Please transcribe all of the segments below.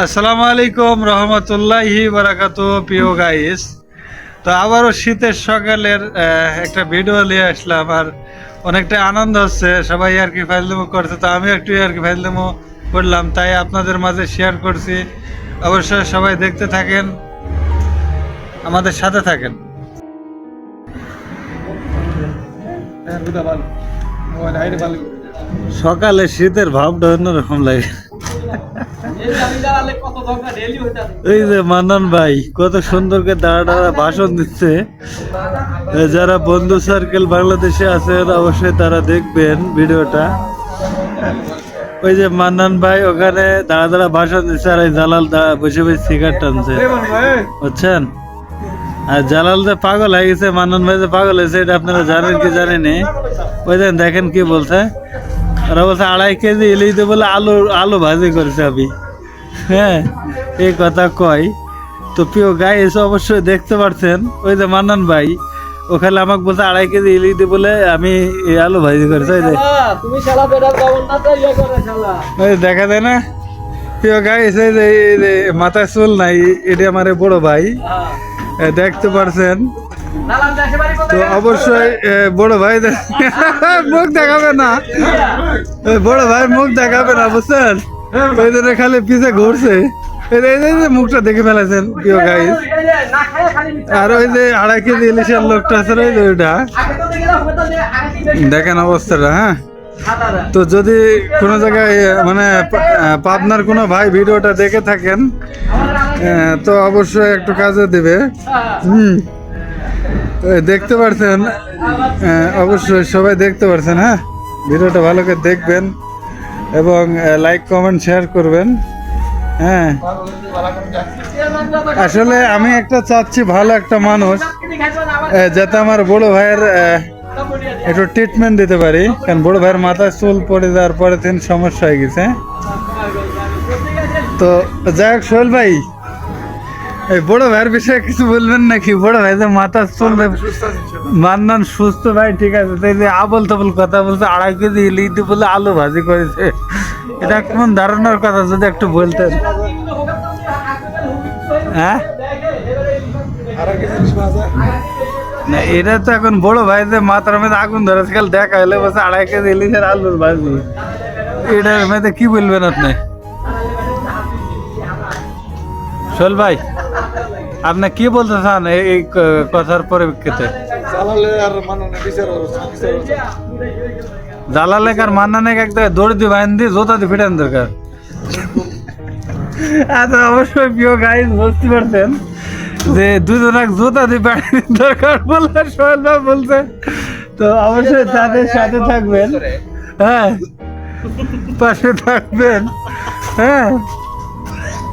আসসালামু আলাইকুম রহমতুল্লাহি বারাকাতু। প্রিয় গাইস, তো আবারও শীতের সকালের একটা ভিডিও নিয়ে আসলাম। আর অনেকটা আনন্দ হচ্ছে, সবাই আর কি ফাজলামো করছে, তো আমি একটু আর কি ফাজলামো করলাম, তাই আপনাদের মাঝে শেয়ার করছি। অবশ্যই সবাই দেখতে থাকেন, আমাদের সাথে থাকেন। সকালে শীতের ভাবটা অন্যরকম লাগে। এই যে মান্নান ভাই কত সুন্দর করে দাঁড়া ভাষণ দিচ্ছে। যারা বন্ধু সার্কেল বাংলাদেশে আছেন অবশ্যই তারা দেখবেন ভিডিওটা। ওই যে মান্নান ভাই ওখানে দাঁড়া ভাষণ দিচ্ছে, আর এই জালাল বসে বসে সিগারেট টানছে, বুঝছেন। আর জালাল যে পাগল হয়ে গেছে, মান্নান ভাই যে পাগল হয়েছে, এটা আপনারা জানেন কি জানেনি? ওই দেখেন কি বলছে, ওরা বলছে 2.5 কেজি ইলিশ বলে আলু ভাজি করেছে আমি। হ্যাঁ, এই কথা কয়। তো প্রিয় গাইস অবশ্যই দেখতে পাচ্ছেন, ওই যে মান্নান ভাই ওখানে আমাকে বলছে 2.5 কেজি ইলিশ বলে আমি আলু ভাজি করেছি। ওই দেখা যায় না প্রিয় গাইস, এই যে মাথায় চুল নাই, এটা আমার বড় ভাই, দেখতে পারছেন। তো অবশ্যই বড় ভাই মুখ দেখাবে না, বড় ভাই মুখ দেখাবে না, বুঝছেন। ওই জন্য খালি পিছে ঘুরছে, মুখটা দেখে ফেলেছেন প্রিয় গাইস। আর ওই যে 2.5 কেজি ইলিশের লোকটা আছে, ওই যে ওইটা দেখেন অবস্থাটা। হ্যাঁ, তো যদি কোনো জায়গায় মানে পাবনার কোনো ভাই ভিডিওটা দেখে থাকেন তো অবশ্যই একটু কাজে দিবে। দেখতে পারছেন, অবশ্যই সবাই দেখতে পারছেন। হ্যাঁ, ভিডিওটা ভালো করে দেখবেন এবং লাইক কমেন্ট শেয়ার করবেন। হ্যাঁ, আসলে আমি একটা চাচ্ছি ভালো একটা মানুষ, যাতে আমার বড় ভাইয়ের একটু ট্রিটমেন্ট দিতে পারি, কারণ বড় ভাইয়ের মাথায় চুল পড়ে যাওয়ার পরে তিন সমস্যা হয়ে গেছে। তো যাই হোক, সোহেল ভাই এই বড় ভাইয়ের বিষয়ে কিছু বলবেন নাকি? বড় ভাই যে মাথা চুল মান্নান সুস্থ ভাই, ঠিক আছে, তাই যে আবল তাবল কথা বলছে, 2.5 কেজি ইলিশ বলে আলু ভাজি করেছে, এটা কোন ধারণার কথা যদি একটু বলতেন। হ্যাঁ, না এটা তো এখন বড় ভাই যে মাথার মধ্যে আগুন ধরেছে, কাল দেখা হলে বলছে 2.5 কেজি ইলিশের আলুর ভাজি, এটার মধ্যে কি বলবেন আপনি? সোহেল ভাই, আপনি কি বলতে চান এই কথার পরিপ্রেক্ষিতে? জালালে আর মান্নানে এক জায়গায় দৌড় দিয়ে বাইন দিয়ে জোতা দিয়ে ফিটান দরকার। আচ্ছা, অবশ্যই প্রিয় গাইস বুঝতে পারছেন যে দুজন এক জোতা দিয়ে বাইন দরকার বললে সোহেল ভাই বলছে। তো অবশ্যই তাদের সাথে থাকবেন, হ্যাঁ, পাশে থাকবেন। হ্যাঁ,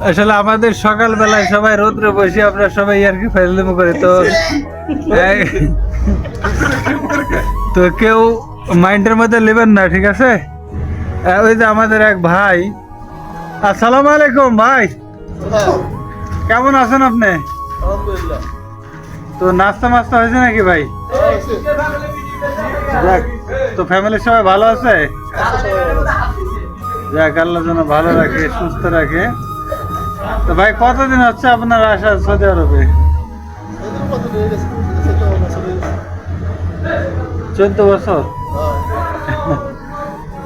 আসলে আমাদের সকালবেলায় সবাই রোদ্রে বসে আমরা সবাই আর কি ফাজলামো করি, তো কেউ মাইন্ডের মধ্যে নেবেন না, ঠিক আছে। ওই যে আমাদের এক ভাই, আসসালামু আলাইকুম ভাই, কেমন আছেন আপনি? তো নাস্তা মাস্তা হয়েছে নাকি ভাই? যাক, তো ফ্যামিলির সবাই ভালো আছে? যাক, আল্লাহ যেন ভালো রাখে, সুস্থ রাখে। তো ভাই কতদিন হচ্ছে আপনার আসা সৌদি আরবে? 14 বছর।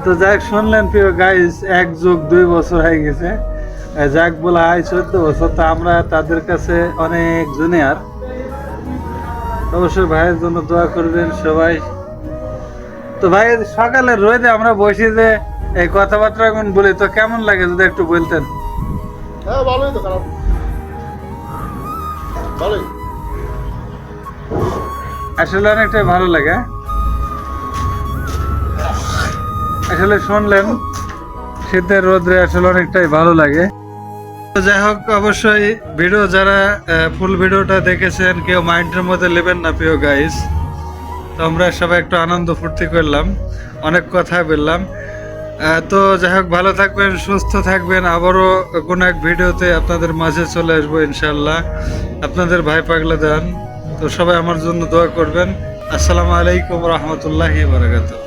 তো যাক, শুনলেন প্রিয় গাইস, 1 যোগ 2 বছর হয়ে গেছে। যাক বলা হয় 14 বছর। তো আমরা তাদের কাছে অনেক জুনিয়র। অবশ্যই ভাইয়ের জন্য দোয়া করবেন সবাই। তো ভাই সকালে রোদে আমরা বসে যে এই কথাবার্তা এখন বলি, তো কেমন লাগে যদি একটু বলতেন? হ্যাঁ, ভালোই তো, খারাপ ভালোই। আসলে অনেকটাই ভালো লাগে। আসলে শুনলেন শীতের রোদ্রে আসলে অনেকটাই ভালো লাগে। তো যাই হোক, অবশ্যই ভিডিও যারা ফুল ভিডিওটা দেখেছেন কেউ মাইন্ডের মধ্যে নেবেন না প্রিয় গাইস। তো আমরা সবাই একটু আনন্দ ফুর্তি করলাম, অনেক কথা বললাম। তো যাই হোক, ভালো থাকবেন, সুস্থ থাকবেন। আবারও কোনো এক ভিডিওতে আপনাদের মাঝে চলে আসবো ইনশাল্লাহ। আপনাদের ভাই পাগলা দেন। তো সবাই আমার জন্য দোয়া করবেন। আসসালামু আলাইকুম রহমতুল্লাহি বারাকাতুহু।